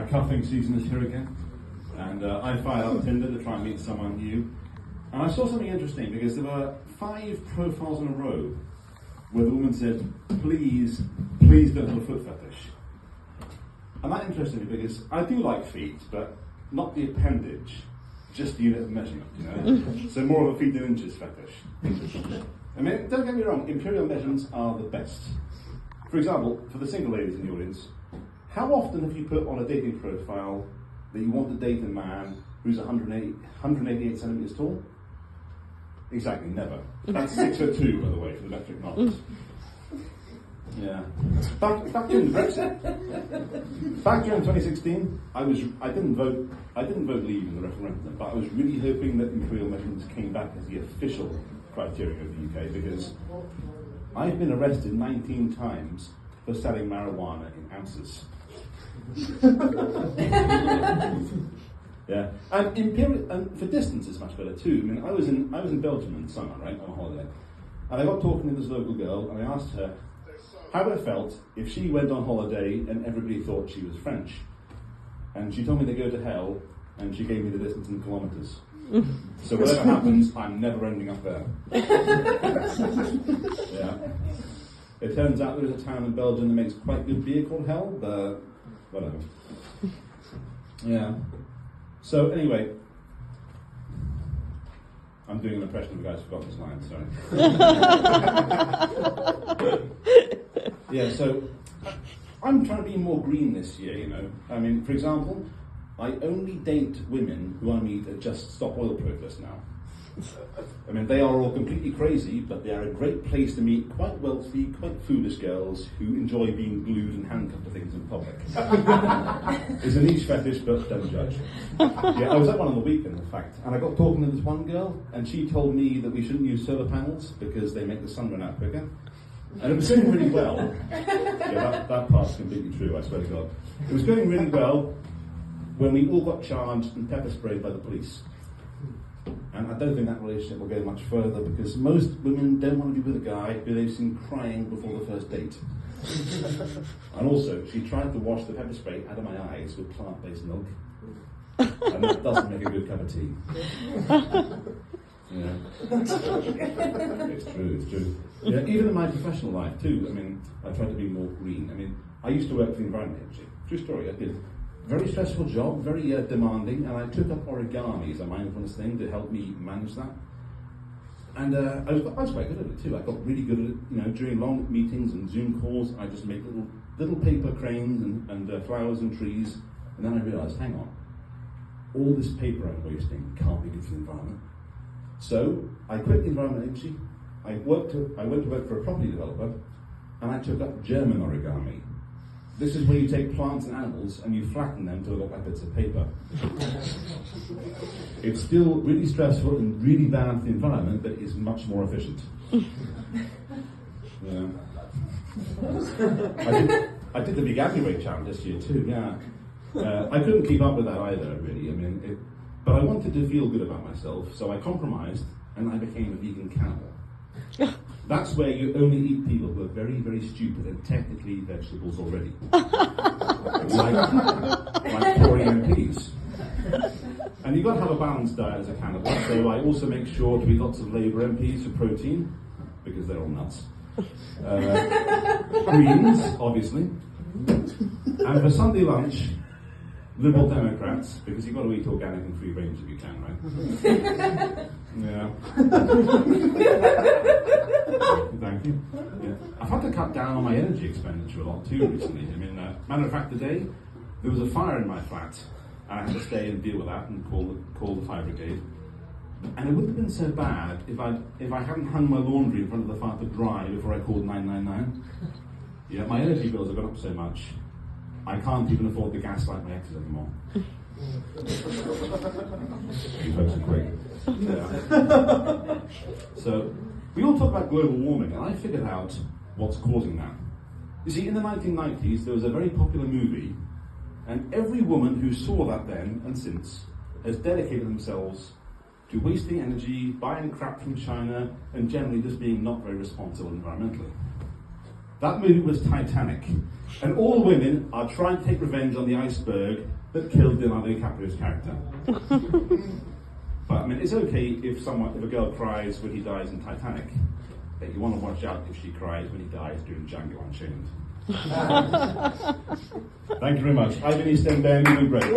Cuffing season is here again, and I fired up Tinder to try and meet someone new. And I saw something interesting because there were 5 profiles in a row where the woman said, please don't have a foot fetish. And that interested me because I do like feet, but not the appendage, just the unit of measurement, you know? So more of a feet in inches fetish. I mean, don't get me wrong, imperial measurements are the best. For example, for the single ladies in the audience, how often have you put on a dating profile that you want to date a man who's 188 centimetres tall? Exactly, never. That's 6'2", by the way, for the metric knowledge. Yeah. Back during Brexit, back during 2016, I didn't vote Leave in the referendum, but I was really hoping that imperial measurements came back as the official criteria of the UK, because I've been arrested 19 times for selling marijuana in ounces. Yeah, and for distance it's much better too. I mean, I was in Belgium in summer, right, on holiday, and I got talking to this local girl, and I asked her how it felt if she went on holiday and everybody thought she was French, and she told me to go to hell, and she gave me the distance in kilometres. So whatever happens, I'm never ending up there. Yeah. It turns out there is a town in Belgium that makes quite good beer called Hell, but whatever. Yeah. So anyway, I'm doing an impression of the guy who's forgotten his line, sorry. Yeah, so I'm trying to be more green this year, you know. I mean, for example, I only date women who I meet at Just Stop Oil protests now. I mean, they are all completely crazy, but they are a great place to meet quite wealthy, quite foolish girls who enjoy being glued and handcuffed to things in public. It's a niche fetish, but don't judge. Yeah, I was at one on the weekend, in fact, and I got talking to this one girl, and she told me that we shouldn't use solar panels because they make the sun run out quicker. And it was going really well. Yeah, that part's completely true, I swear to God. It was going really well when we all got charged and pepper sprayed by the police. And I don't think that relationship will go much further because most women don't want to be with a guy who they've seen crying before the first date. And also, she tried to wash the pepper spray out of my eyes with plant-based milk. And that doesn't make a good cup of tea. Yeah. It's true. Yeah, even in my professional life too, I mean, I try to be more green. I mean, I used to work for the Environment Agency. True story, I did. Very stressful job, very demanding, and I took up origami as a mindfulness thing to help me manage that. And I was quite good at it too. I got really good at it, you know, during long meetings and Zoom calls. I just make little paper cranes and flowers and trees, and then I realised, hang on, all this paper I'm wasting can't be good for the environment. So I quit the Environment Agency. I went to work for a property developer, and I took up German origami. This is where you take plants and animals and you flatten them to look like bits of paper. It's still really stressful and really bad for the environment, but it's much more efficient. Yeah. I did the vegan weight challenge this year too. Yeah. I couldn't keep up with that either, really. I mean, but I wanted to feel good about myself, so I compromised and I became a vegan cannibal. That's where you only eat people who are very, very stupid and technically vegetables already. like Tory MPs. And you've got to have a balanced diet as a cannibal, so I also make sure to eat lots of Labour MPs for protein, because they're all nuts. Greens, obviously. And for Sunday lunch, Liberal Democrats, because you've got to eat organic and free range if you can, right? Yeah. Thank you. Yeah. I've had to cut down on my energy expenditure a lot too recently. I mean, matter of fact, today there was a fire in my flat, and I had to stay and deal with that and call the fire brigade. And it wouldn't have been so bad if I hadn't hung my laundry in front of the fire to dry before I called 999. Yeah, my energy bills have gone up so much, I can't even afford to gaslight my exes anymore. You folks are quick. Yeah. So, we all talk about global warming, and I figured out what's causing that. You see, in the 1990s, there was a very popular movie, and every woman who saw that then and since has dedicated themselves to wasting energy, buying crap from China, and generally just being not very responsible environmentally. That movie was Titanic. And all the women are trying to take revenge on the iceberg that killed Leonardo DiCaprio's character. But I mean, it's okay if a girl cries when he dies in Titanic. But you want to watch out if she cries when he dies during Django Unchained. Thank you very much. I've been East End Ben, you've been great.